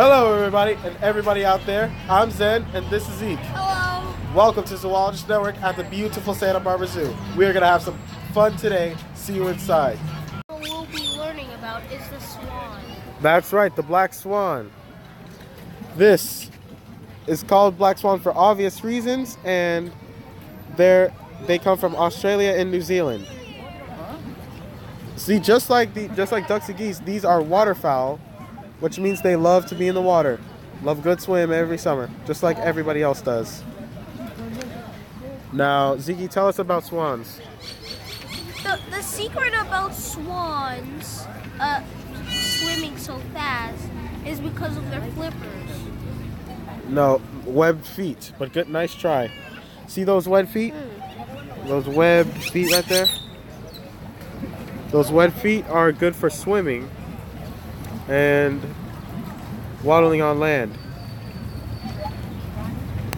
Hello everybody and everybody out there. I'm Zen and this is Zeke. Hello. Welcome to Zoologist Network at the beautiful Santa Barbara Zoo. We are going to have some fun today. See you inside. What we'll be learning about is the swan. That's right, the black swan. This is called black swan for obvious reasons, and they come from Australia and New Zealand. See, just like ducks and geese, these are waterfowl, which means they love to be in the water. Love a good swim every summer, just like everybody else does. Now, Ziggy, tell us about swans. The secret about swans swimming so fast is because of their flippers. No, webbed feet, but good, nice try. See those webbed feet? Those webbed feet right there? Those webbed feet are good for swimming and waddling on land.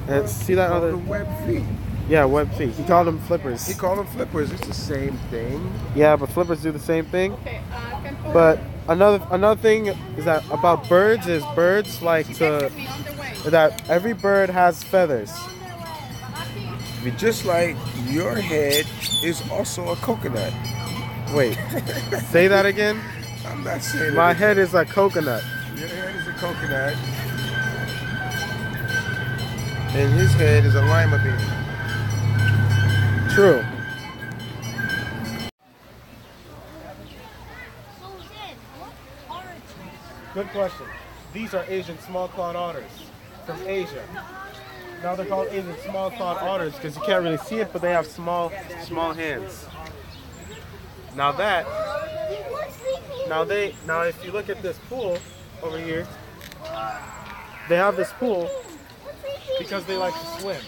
And see that other webbed feet? Yeah, webbed feet. He called them flippers. He called them flippers. It's the same thing. Yeah, but flippers do the same thing. But another thing is that about birds is birds like to that every bird has feathers. Just like your head is also a coconut. Wait, say that again? I'm not saying my head is a coconut. Your head is a coconut. And his head is a lima bean. True. Good question. These are Asian small-clawed otters from Asia. Now they're called Asian small-clawed otters because you can't really see it, but they have small hands. Now if you look at this pool over here, they have this pool because they like to swim.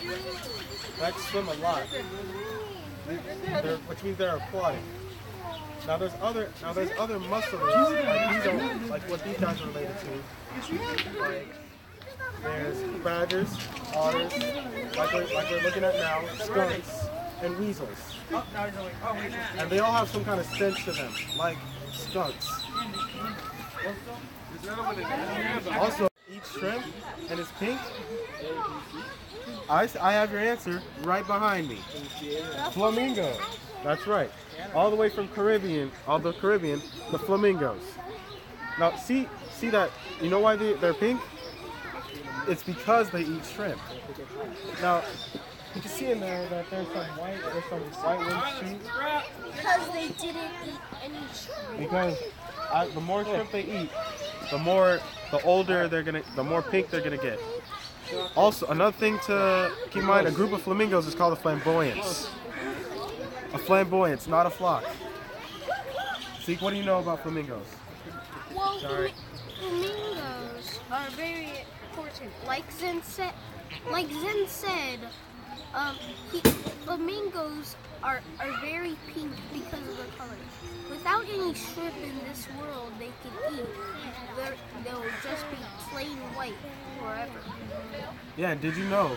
They like to swim a lot, which means they're aquatic. Now there's other muscelids, like what these guys are related to. Like there's badgers, otters, like we're looking at now, skunks, and weasels. And they all have some kind of stench to them, like skunks. Also, each shrimp and it's pink. I have your answer right behind me. Flamingo. That's right. All the way from the Caribbean, the flamingos. Now, see that? You know why they're pink? It's because they eat shrimp. Now, you can see in there that there's some white wings too. Because they didn't eat any shrimp. Because the more shrimp they eat, the more pink they're gonna get. Also, another thing to keep in mind: a group of flamingos is called a flamboyance. A flamboyance, not a flock. Zeke, what do you know about flamingos? Well, flamingos are very important. Like Zen said, flamingos are very pink because of their color. Without any shrimp in this world they can eat, they'll just be plain white forever. Yeah, did you know?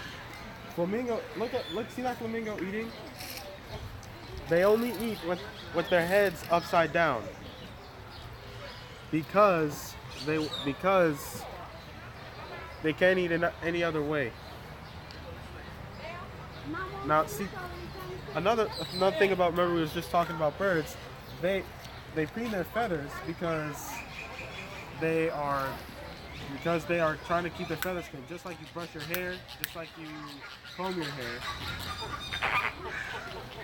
Flamingo, see that flamingo eating? They only eat with their heads upside down because they can't eat in any other way. Now, see, another thing about, remember we was just talking about birds. They preen their feathers because they are trying to keep their feathers clean. Just like you brush your hair, just like you comb your hair.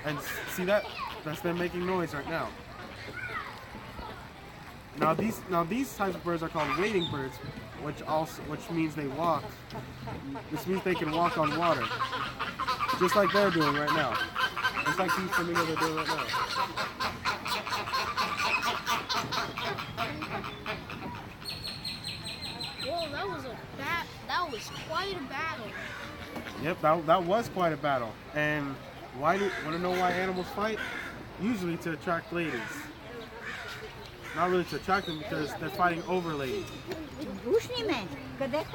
And see that's them making noise right now. Now these types of birds are called wading birds, which means they walk. This means they can walk on water, just like they're doing right now. Just like these flamingos are doing right now. Whoa, that was quite a battle. Yep, that was quite a battle. And want to know why animals fight? Usually to attract ladies. Not really to attract them because they're fighting over ladies. That's right.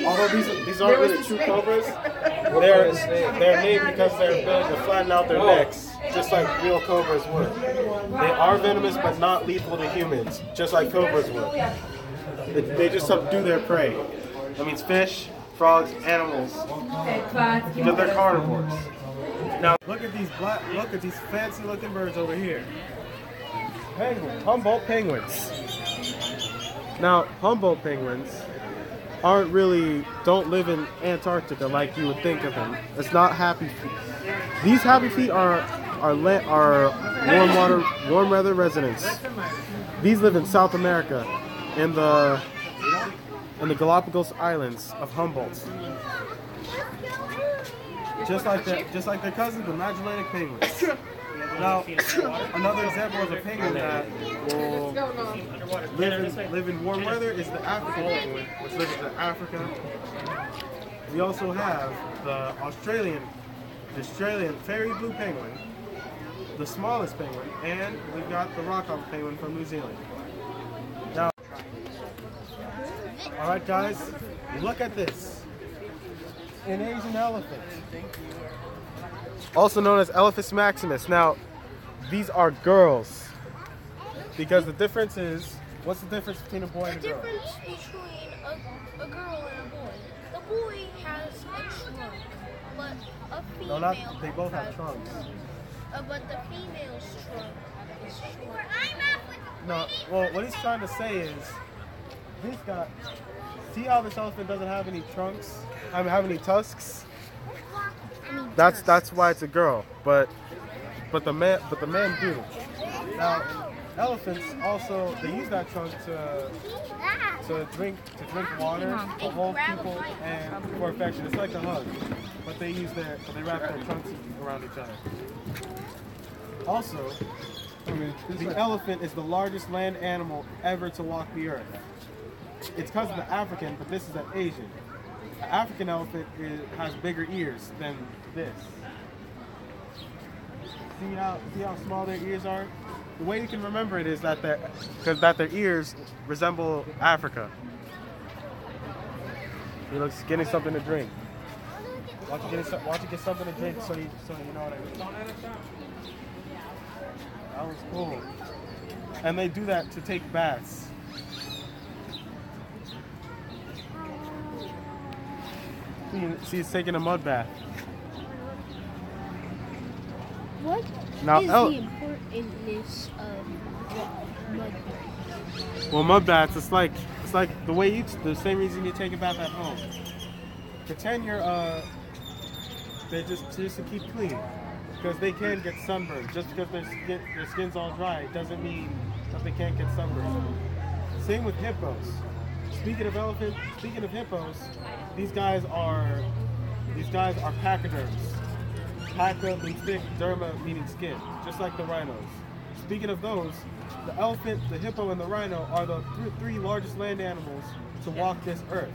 Although these aren't really true cobras, They're named because their ability to flatten out their necks, just like real cobras would. They are venomous, but not lethal to humans, just like cobras would. They just subdue their prey. That means fish, frogs, animals, because they're carnivores. Now look at these fancy-looking birds over here. Penguins, Humboldt penguins. Now Humboldt penguins don't live in Antarctica like you would think of them. It's not happy feet. These happy feet are warm weather residents. These live in South America, in the Galapagos Islands of Humboldt. Just like their cousins, the Magellanic penguins. Now, another example of a penguin that will live in warm weather is the African penguin, which lives in Africa. We also have the Australian fairy blue penguin, the smallest penguin, and we've got the rock-off penguin from New Zealand. Now, all right, guys, look at this. An Asian elephant, also known as Elephas maximus. Now, these are girls, because the difference is, what's the difference between a boy and a girl? The difference between a girl and a boy. The boy has a trunk, but a female. No, they both have trunks. But the female's trunk is short. No, well, what he's trying to say is, this guy. See how this elephant doesn't have any trunks? I mean, have any tusks? That's why it's a girl. But the man do. Now, elephants also, they use that trunk to drink water, to hold people, and for affection. It's like a hug, but they wrap their trunks around each other. Also, the elephant is the largest land animal ever to walk the earth. It's because of the African, but this is an Asian. The African elephant has bigger ears than this. See how small their ears are? The way you can remember it is that their ears resemble Africa. He looks getting something to drink. Watch you get something to drink so you know what I mean. That was cool. And they do that to take baths. See, he's taking a mud bath. What is the importance of mud baths? Well, mud baths, it's like the same reason you take a bath at home. Pretend they're just to keep clean, because they can get sunburned. Just because their skin's all dry doesn't mean that they can't get sunburned. Same with hippos. Speaking of hippos, these guys are pachyderms. Paca means thick, derma meaning skin, just like the rhinos. Speaking of those, the elephant, the hippo, and the rhino are the three largest land animals to walk this earth.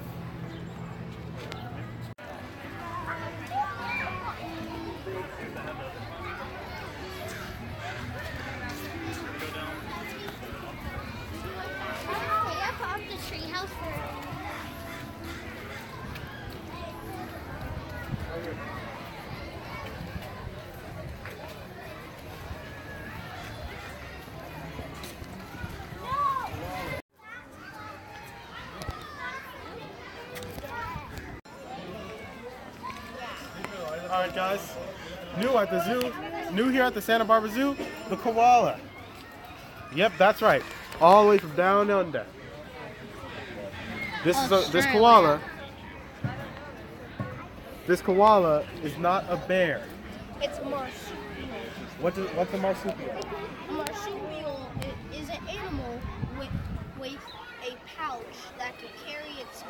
Alright guys, new here at the Santa Barbara Zoo, the koala. Yep, that's right. All the way from down under. This koala is not a bear. It's a marsupial. What's a marsupial? A marsupial is an animal with a pouch that can carry its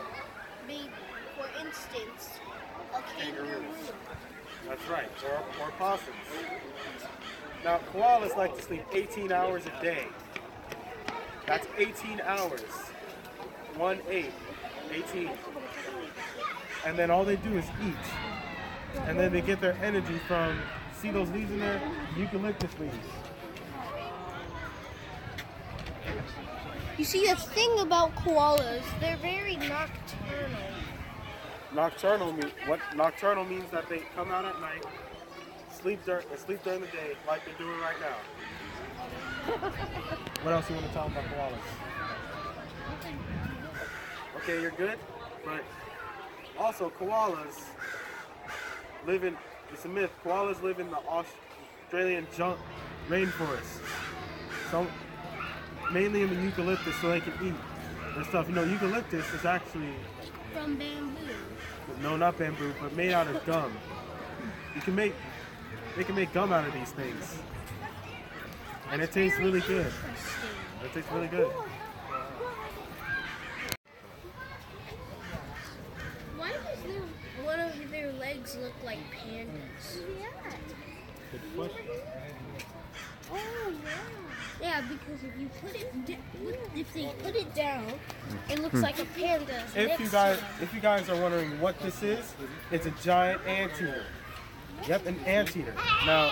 baby. For instance, a kangaroo. That's right, or possums. Now, koalas like to sleep 18 hours a day. That's 18 hours. 1/8, 18. And then all they do is eat. And then they get their energy from, see those leaves in there? Eucalyptus leaves. You see, the thing about koalas, they're very nocturnal. Nocturnal nocturnal means that they come out at night, sleep during the day, like they're doing right now. What else you want to tell them about koalas? Okay, you're good, but also koalas live in. It's a myth. Koalas live in the Australian rainforest, so mainly in the eucalyptus, so they can eat their stuff. You know, eucalyptus is actually From bamboo. no, not bamboo, but made out of gum. They can make gum out of these things, and it tastes really good. It tastes really good. Why does one of their legs look like pandas? Good question. Oh yeah. Yeah, because if they put it down, it looks like a panda. If you guys are wondering what this is, it's a giant anteater. Yep, an anteater. Now,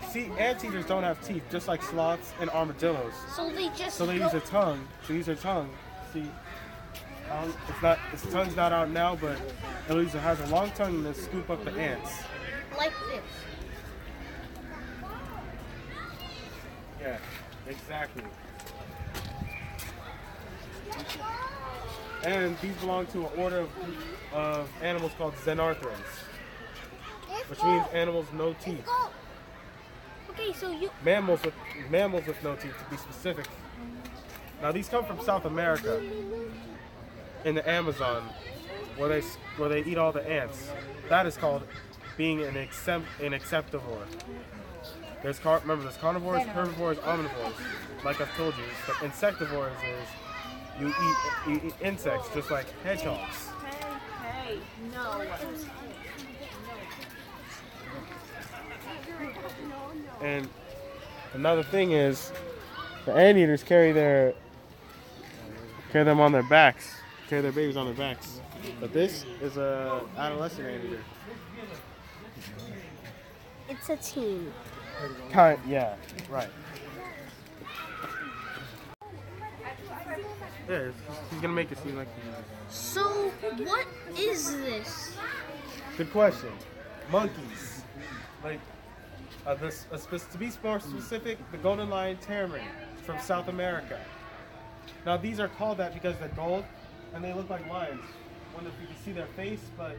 see, anteaters don't have teeth, just like sloths and armadillos. So they use their tongue. They use their tongue. See, its tongue's not out now, but it has a long tongue to scoop up the ants. like this. Yeah, exactly. And these belong to an order of animals called xenarthrans, which means animals no teeth. Okay, so Mammals with no teeth, to be specific. Now these come from South America, in the Amazon, where they eat all the ants. That is called being an acceptivore. There's carnivores, herbivores, omnivores. Like I've told you, but insectivores is you eat insects, just like hedgehogs. Hey, no. And another thing is, the anteaters carry them on their backs, carry their babies on their backs. But this is a adolescent anteater. it's a team. Yeah, right. Yeah, he's gonna make it seem like. So what is this? Good question. Monkeys, like to be more specific, the golden lion tamarin from South America. Now these are called that because they're gold and they look like lions. I wonder if you can see their face, but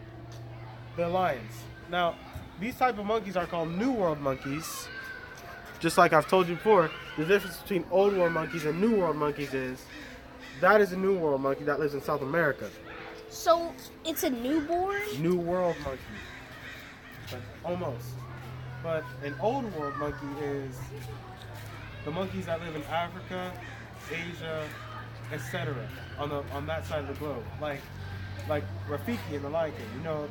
they're lions. Now these type of monkeys are called New World monkeys. Just like I've told you before, the difference between Old World monkeys and New World monkeys is that is a New World monkey that lives in South America. So it's a newborn? New World monkey. But almost. But an Old World monkey is the monkeys that live in Africa, Asia, etc. on that side of the globe. Like Rafiki in the Lion King. You know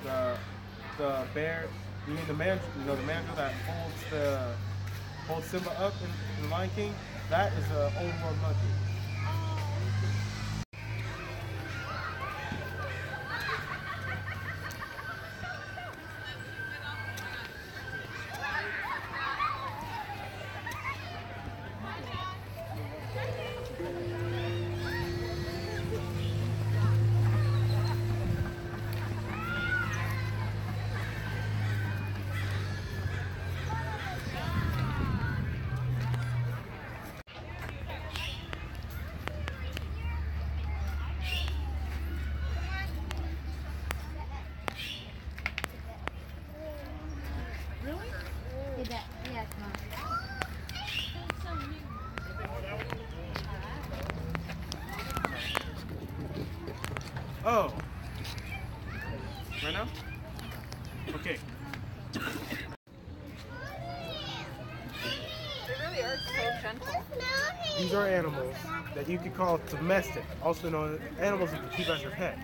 the bear. You mean the man? You know the mandrill that holds Simba up in the Lion King? That is an Old World monkey. Yeah, come on. Oh. Right now? Okay. They really are so gentle. These are animals that you could call domestic, also known as animals you can keep as your pet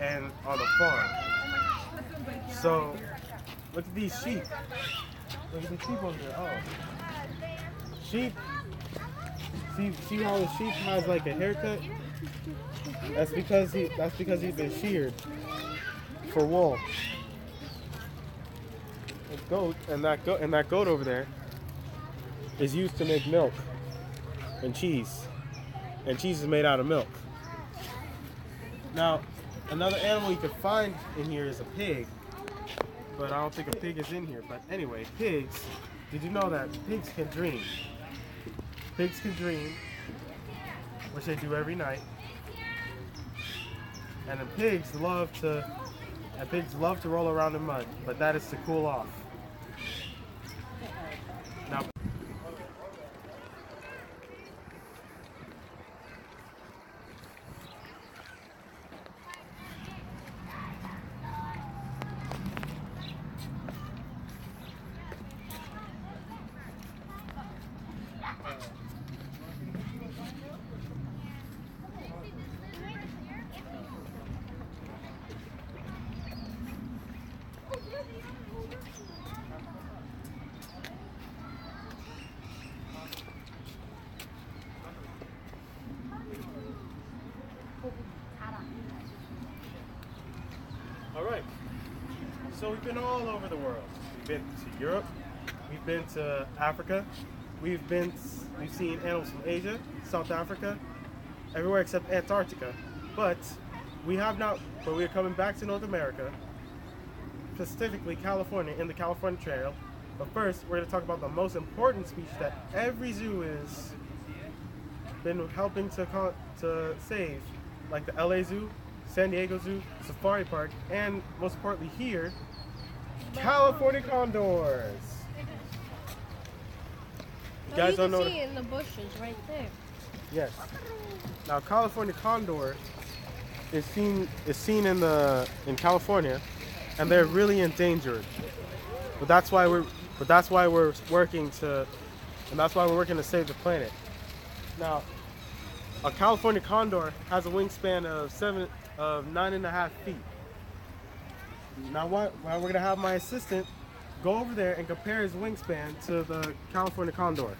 and on a farm. So, look at these sheep. Look at the sheep over there. Oh. Sheep. See how the sheep has like a haircut? That's because he's been sheared for wool. That goat over there is used to make milk and cheese. And cheese is made out of milk. Now, Another animal you could find in here is a pig, but I don't think a pig is in here. But anyway, pigs. Did you know that pigs can dream? Pigs can dream, which they do every night. And the pigs love to roll around in mud, but that is to cool off. Now, all right. So we've been all over the world. We've been to Europe. We've been to Africa. We've seen animals from Asia, South Africa, everywhere except Antarctica. But we are coming back to North America, specifically California, in the California Trail. But first, we're going to talk about the most important species that every zoo has been helping to save, like the LA Zoo, San Diego Zoo, Safari Park, and most importantly here, California condors. You guys don't know. You can see it in the bushes right there. Yes. Now California condor is seen in California, and they're really endangered. But that's why we're working to save the planet. Now, a California condor has a wingspan of 9.5 feet. Now we're gonna have my assistant go over there and compare his wingspan to the California condor.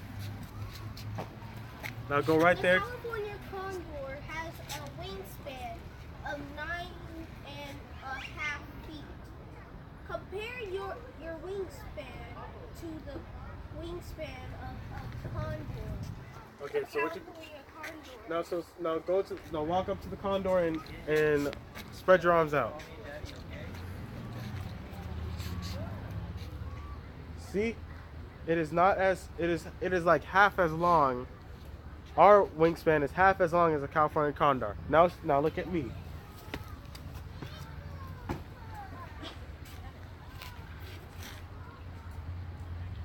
Now go right there. The California condor has a wingspan of 9.5 feet. Compare your wingspan to the wingspan of a condor. Okay, so what you California condor. now walk up to the condor and spread your arms out. See, it is like half as long. Our wingspan is half as long as a California condor. Now look at me.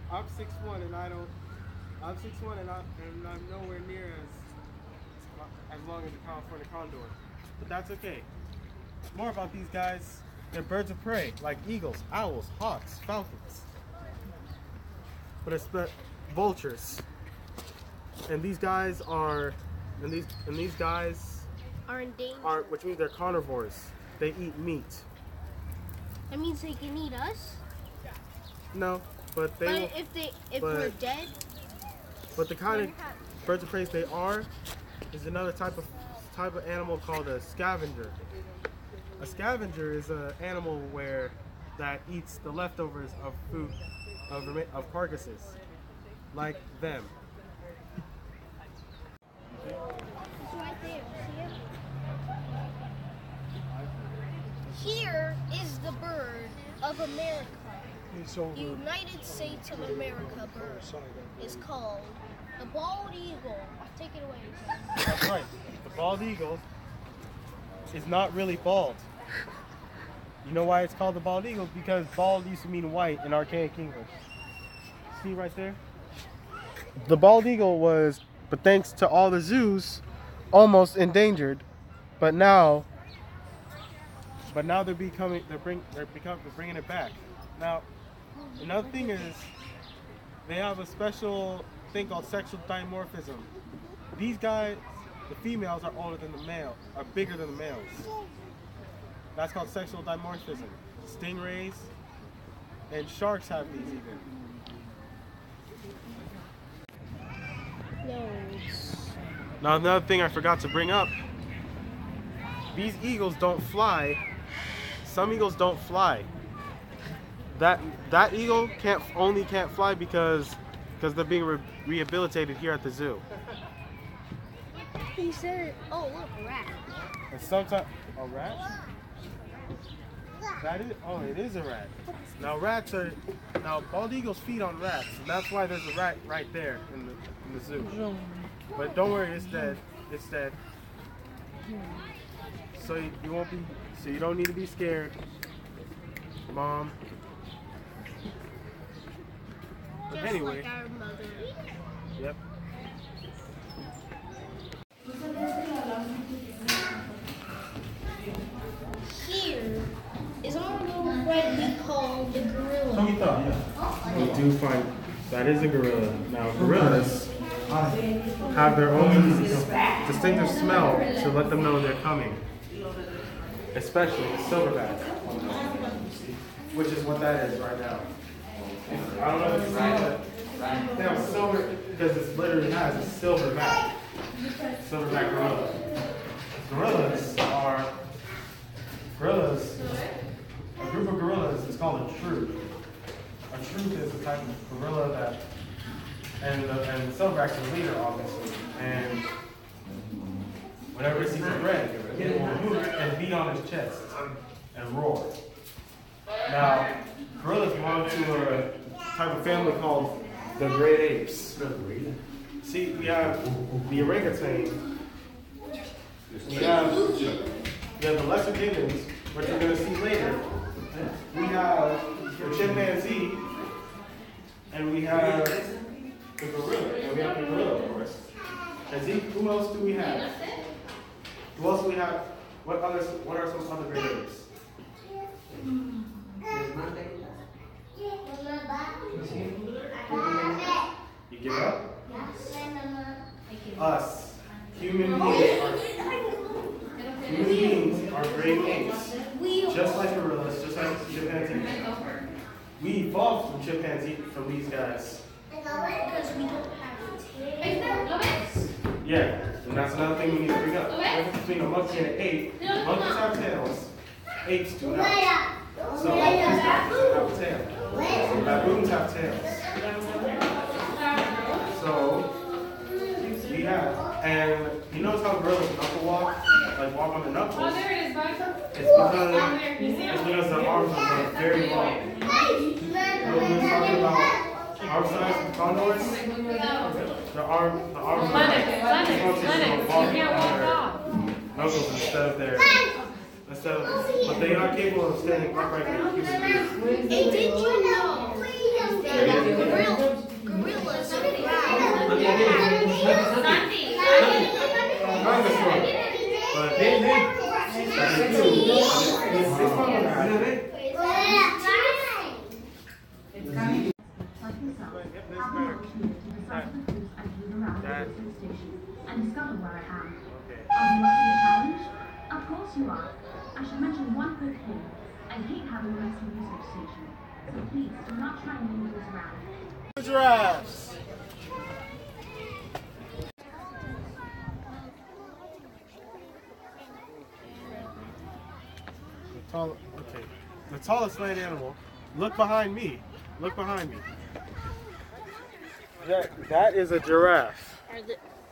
I'm 6'1" and I'm nowhere near as long as the California condor. But that's okay. More about these guys. They're birds of prey, like eagles, owls, hawks, falcons. But it's vultures. And these guys are endangered. which means they're carnivores. They eat meat. That means they can eat us. No, but if we're dead. But the kind of birds of prey they are is another type of animal called a scavenger. A scavenger is an animal that eats the leftovers of food of carcasses, like them. It's right there. See it? Here is the bird of America. The United States of America bird is called the bald eagle. Take it away. That's right. The bald eagle is not really bald. You know why it's called the bald eagle? Because bald used to mean white in archaic English. See right there? The bald eagle was, but thanks to all the zoos, almost endangered. But now they're bringing it back. Now, another thing is they have a special thing called sexual dimorphism. These guys, the females are bigger than the males. That's called sexual dimorphism. Stingrays and sharks have these even. Now another thing I forgot to bring up. These eagles don't fly. Some eagles don't fly. That eagle can't fly because they're being rehabilitated here at the zoo. He said, "Oh look, a rat." And sometimes a rat. That is, oh, it is a rat. Now bald eagles feed on rats, and that's why there's a rat right there in the zoo. But don't worry, it's dead. It's dead. So you won't be. So you don't need to be scared, Mom. But Just anyway. like our mother. Yep. Here is our little friend we call the gorilla. We do find that is a gorilla. Now gorillas have their own distinctive smell to let them know they're coming. Especially the silverback, which is what that is right now. I don't know if you see it. They have silver because it literally has a silverback gorilla. Gorillas. A group of gorillas is called a troop. A troop is a type of gorilla that, and silverback's the leader, obviously. And whenever it sees a red, it will hoot and beat on his chest and roar. Now, gorillas belong to a type of family called the great apes. See, we have the orangutan. We have the lesser gibbons, which we're going to see later. We have the chimpanzee, and we have the gorilla. And we have the gorilla, of course. And see, who else do we have? Who else do we have? What are some other great apes? You give up? Us. Human beings are great apes. Just like gorillas, just like chimpanzees. We evolved from from these guys. Because we don't have tails. Yeah, and that's another thing we need to bring up. The difference between a monkey and an ape, monkeys have tails, apes do not. So monkeys have a tail. Baboons have tails. So we have, and you notice how gorillas knuckle walk, like walk on their knuckles. Oh, there it is, bud. It's because their arms are very long. When we were talking about arm size of condors, the arms are knuckles but they are capable of standing upright like human beings. Hey, did you know gorillas are Kind of short, but and discover where I am. Are you up for the challenge? Of course you are. I should mention one quick thing. I hate having a messy research station, so please do not try and move this around. Giraffes. The tallest land animal. Look behind me. Look behind me. That is a giraffe.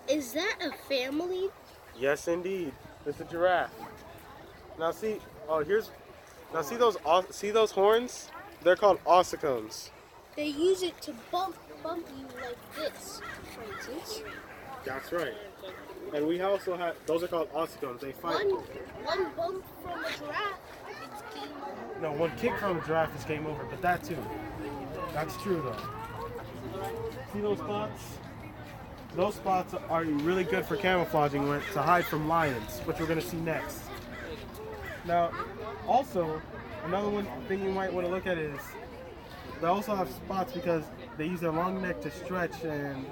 Is that a family? Yes, indeed. It's a giraffe. Now see, see those horns? They're called ossicums. They use it to bump you like this, for instance. That's right. And we also have, those are called ossicums. They fight. One bump from a giraffe, it's game over. No, one kick from a giraffe is game over, but that too. That's true though. See those spots? Those spots are really good for camouflaging to hide from lions, which we're going to see next. Now, also, another thing you might want to look at is they also have spots because they use their long neck to stretch and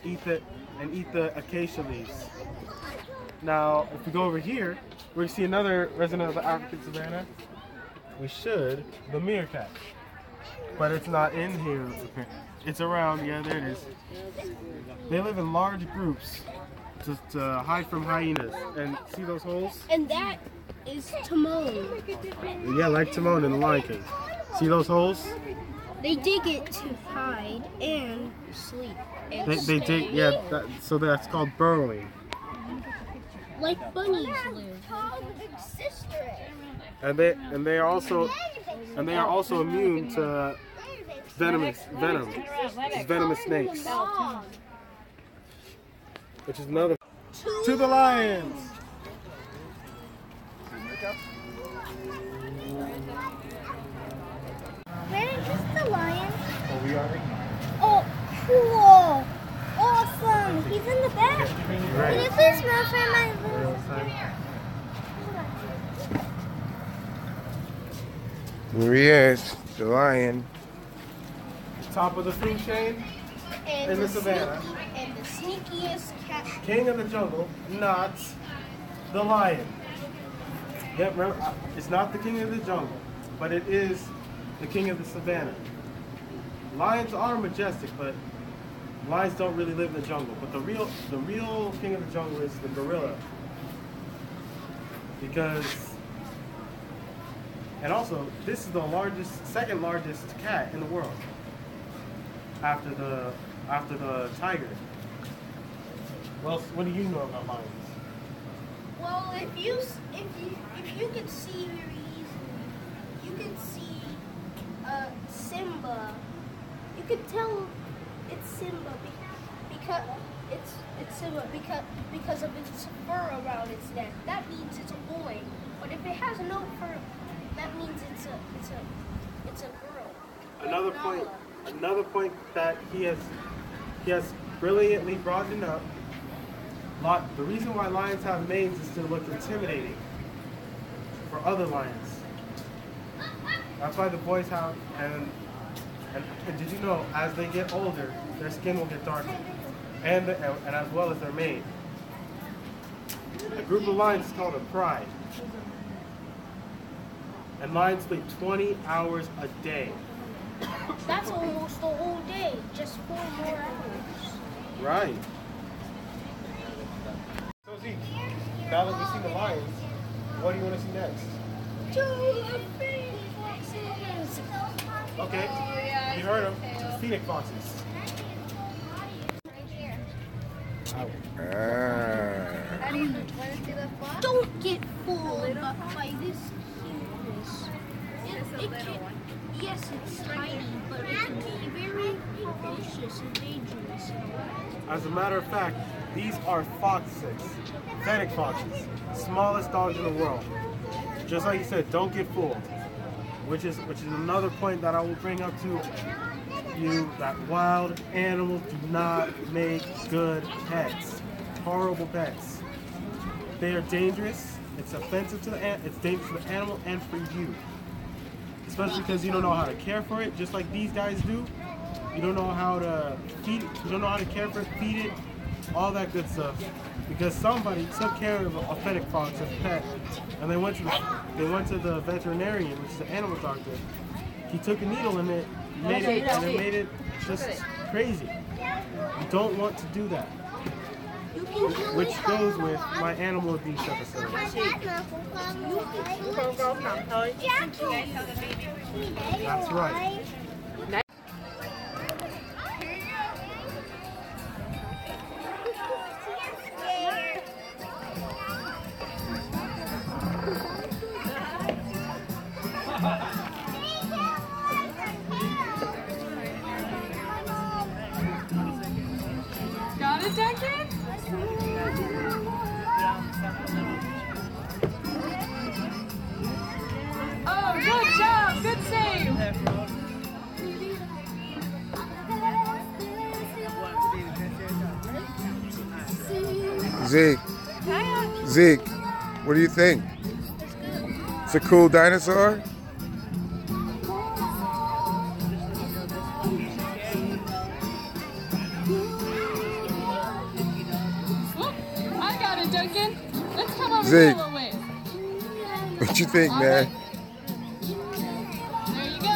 eat the acacia leaves. Now, if we go over here, we're going to see another resident of the African savanna. The meerkat. But it's not in here. It's around, yeah, there it is. They live in large groups to hide from hyenas. And see those holes? And that is Timon. Yeah, like Timon in The Lion King. See those holes? They dig it to hide and sleep. And They dig, yeah, so that's called burrowing. like bunnies live. and they are also immune to venom, venomous snakes, which is another. To the lions. Where is the lion? Oh, we are. Oh, cool! Awesome! He's in the back. Right. Can you please move for my There he is, the lion. Top of the food chain in the savannah. And the sneakiest cat. King of the jungle, not the lion. Yep, remember, it's not the king of the jungle, but it is the king of the savannah. Lions are majestic, but lions don't really live in the jungle. But the real king of the jungle is the gorilla. And also, this is the second largest cat in the world, after the tiger. Well, what do you know about lions? Well, if you could see very easily, you could see Simba. You could tell it's Simba because Simba because of its fur around its neck. That means it's a boy. But if it has no fur, that means it's a girl. Another point that he has brilliantly brought it up. The reason why lions have manes is to look intimidating for other lions. That's why the boys have, and did you know, as they get older, their skin will get darker, and as well as their mane. A group of lions is called a pride. And lions sleep 20 hours a day. That's almost the whole day, just 4 more hours. Right. So Zeke, now that we've seen the lions, what do you want to see next? Okay, you heard them. Phoenix foxes. Don't get fooled by this cuteness. Yes, it's tiny, but it can be very ferocious and dangerous in a way. As a matter of fact, these are foxes, fennec foxes, smallest dogs in the world. Just like you said, don't get fooled. Which is another point that I will bring up to you, that wild animals do not make good pets. Horrible pets. They are dangerous. It's offensive to it's dangerous to the animal and for you. Especially because you don't know how to care for it, just like these guys do. You don't know how to feed it, you don't know how to care for it, feed it, all that good stuff. Because somebody took care of a fennec fox as a pet, and they went to the veterinarian, which is the animal doctor. He took a needle in it, made it just crazy. You don't want to do that. Which goes with my animal abuse episode. That's right. Got it, Duncan? Oh, good job! Good save! Zeke, what do you think? It's a cool dinosaur? I got it, Duncan. Let's come over Zeke. here a little ways. What you think, All man? right. There you go.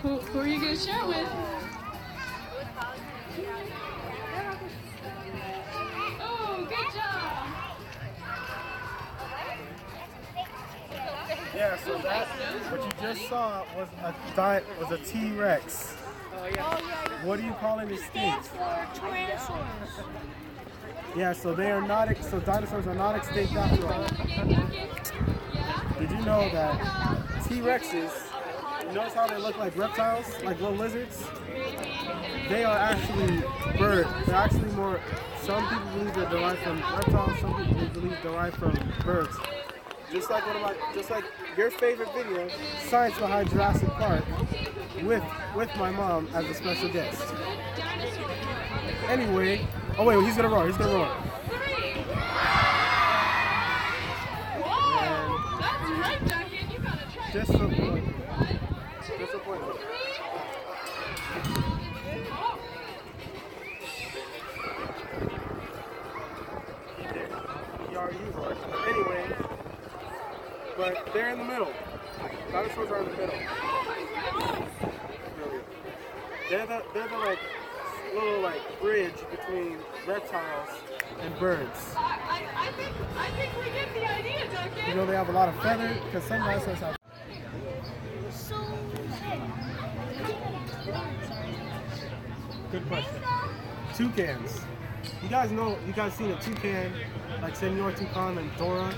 Who are you going to share it with? Oh, good job. Yeah, so that what you just saw was a T-Rex. What are you calling this thing? Stands for Tyrannosaurus. Yeah, so they are not. So dinosaurs are not extinct after all. Did you know that T-Rexes? You notice how they look like reptiles, like little lizards? They are actually birds. They're actually more. Some people believe they're derived from reptiles. Some people believe derived from birds. Just like your favorite video, Science Behind Jurassic Park, with my mom as a special guest. Anyway, oh wait, he's gonna roar. He's gonna roar. Disappointed. Disappointed. Anyway, but they're in the middle. Dinosaurs are in the middle. They're the like little like bridge between reptiles and birds. I think we get the idea, Duncan. You know they have a lot of feathers because some dinosaurs have. Good question. Toucans. You guys seen a toucan, like Senor Toucan and Dora.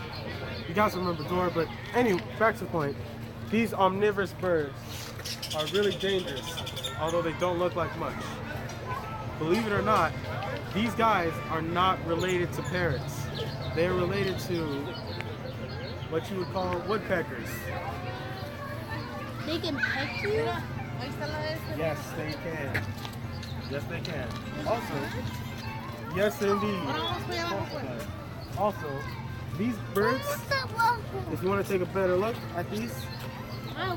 You guys remember Dora, but anyway, back to the point. These omnivorous birds are really dangerous, although they don't look like much. Believe it or not, these guys are not related to parrots. They are related to what you would call woodpeckers. They can peck you? Yes, they can. Yes, they can. Also, yes, indeed. Also, these birds, if you want to take a better look at these,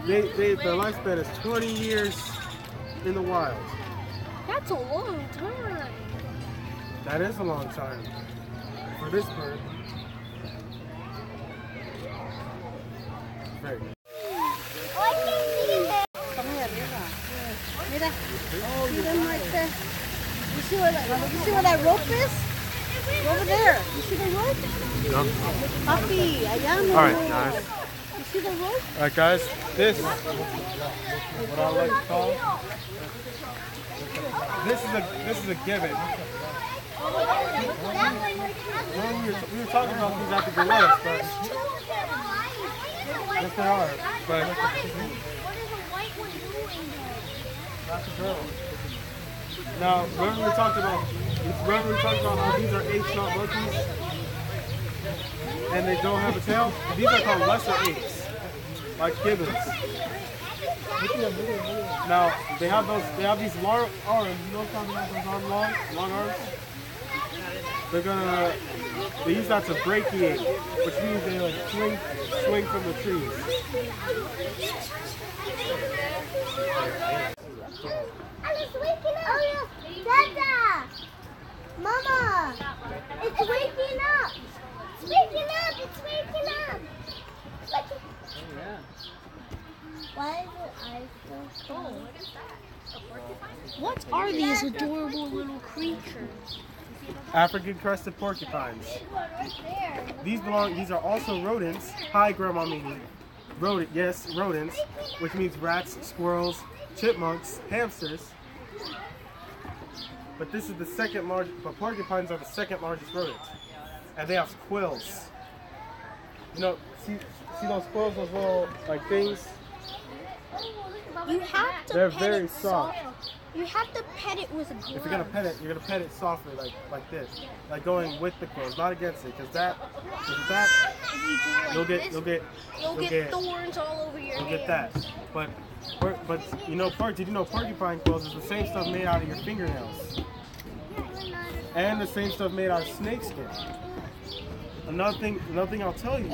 their lifespan is 20 years in the wild. That's a long time. That is a long time for this bird. Very good. Mira, see them right there. You see where that rope is? Over there. You see the rope? No. Papi, allá no. Alright, guys. You see the rope? Alright, guys. This, what I like to call, this is a given. We were talking about these at the gorillas, but yes, they are. But that's a girl. Now, remember we talked about how these are apes, not monkeys, and they don't have a tail? These are called lesser apes, like gibbons. Now, they have these long arms. You know what I'm talking about, those long arms? They use that to brachiate, which means they like swing from the trees. It's waking up! Dada! Mama! It's waking up! It's waking up! It's waking up! Why is it eyes so cold? What are these adorable little creatures? African crested porcupines. These are also rodents. Hi, Grandma Mimi. Rodents, which means rats, squirrels, chipmunks, hamsters. But this is the second largest. But porcupines are the second largest rodent, and they have quills. You know, see those quills, those little like things. You have to They're pet very it soft. You have to pet it with gloves. If you're gonna pet it, you're gonna pet it softly, like this, like going with the quills, not against it, because that, If you do like you'll this, get thorns all over your you'll hair. get that. But you know, did you know porcupine quills is the same stuff made out of your fingernails, and the same stuff made out of snake skin. Another thing I'll tell you.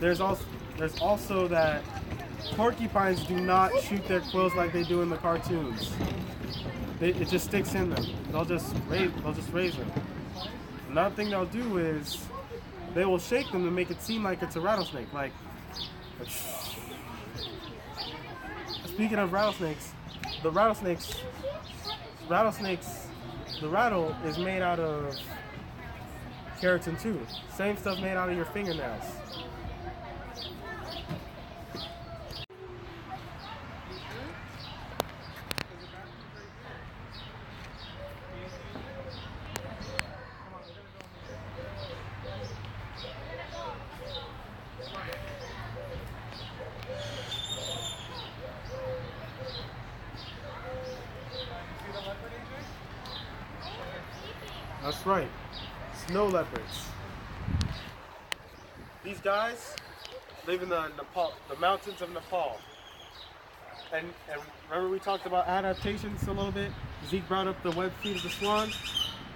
There's also that porcupines do not shoot their quills like they do in the cartoons. It just sticks in them. They'll just raise them. Another thing they'll do is they will shake them to make it seem like it's a rattlesnake. Like speaking of rattlesnakes, the rattle is made out of keratin too. Same stuff made out of your fingernails. That's right. Snow leopards. These guys live in the mountains of Nepal. And remember we talked about adaptations a little bit? Zeke brought up the web feet of the swan.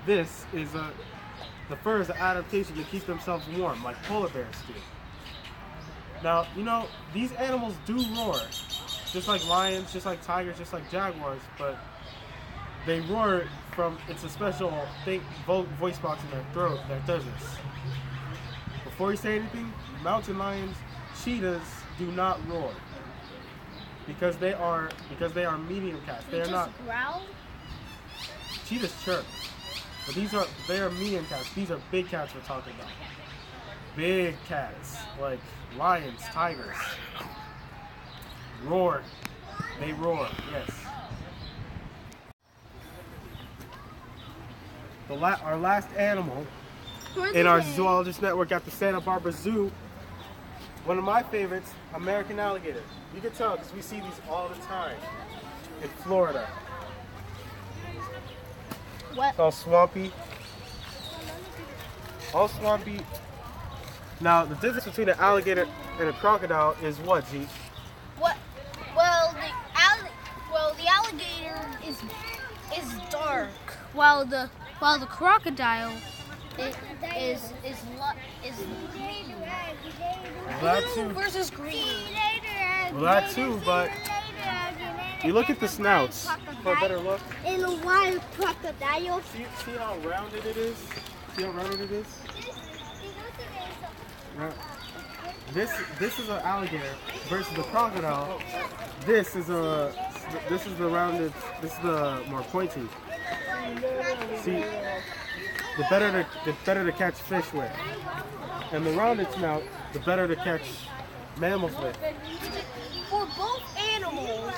This is the fur is an adaptation to keep themselves warm, like polar bears do. Now, you know, these animals do roar, just like lions, just like tigers, just like jaguars, but they roar from, it's a special thing, voice box in their throat that does this. Before you say anything, mountain lions, cheetahs do not roar. Because they are medium cats. They are not. Growl? Cheetahs chirp. But they are medium cats. These are big cats we're talking about. Big cats. Like lions, tigers. Roar. They roar, yes. Our last animal in our Zoologist Network at the Santa Barbara Zoo, one of my favorites, American alligator. You can tell because we see these all the time in Florida. What? It's all swampy. All swampy. Now, the difference between an alligator and a crocodile is what, Zeke? What? Well, the alligator is dark, while the crocodile is green. Well, that Blue too. versus green. Well, that too, but you look at the snouts for a better look. In a wild crocodile. See how rounded it is? See how rounded it is? Now, this is an alligator versus the crocodile. This is the rounded. This is the more pointy. See, the better to catch fish with, and the rounded snout, the better to catch mammals with. For both animals,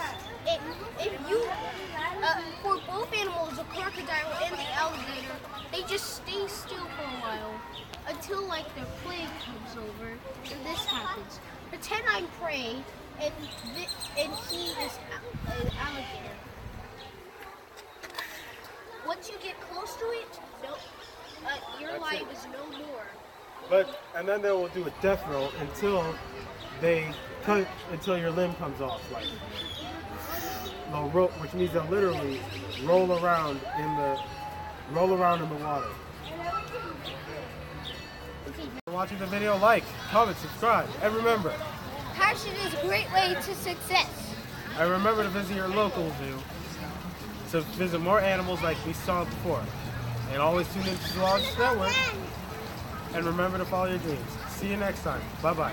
for both animals, the crocodile and the alligator, they just stay still for a while until like their prey comes over, and this happens. Pretend I'm prey, and he is an alligator. Once you get close to it, your life is no more. And then they will do a death roll until your limb comes off, like they'll roll, which means they'll literally roll around in the water. If you're watching the video, like, comment, subscribe, and remember, Passion is a great way to success. and remember to visit your local zoo to visit more animals like we saw before. And always tune into Zoologist Network. And remember to follow your dreams. See you next time. Bye-bye.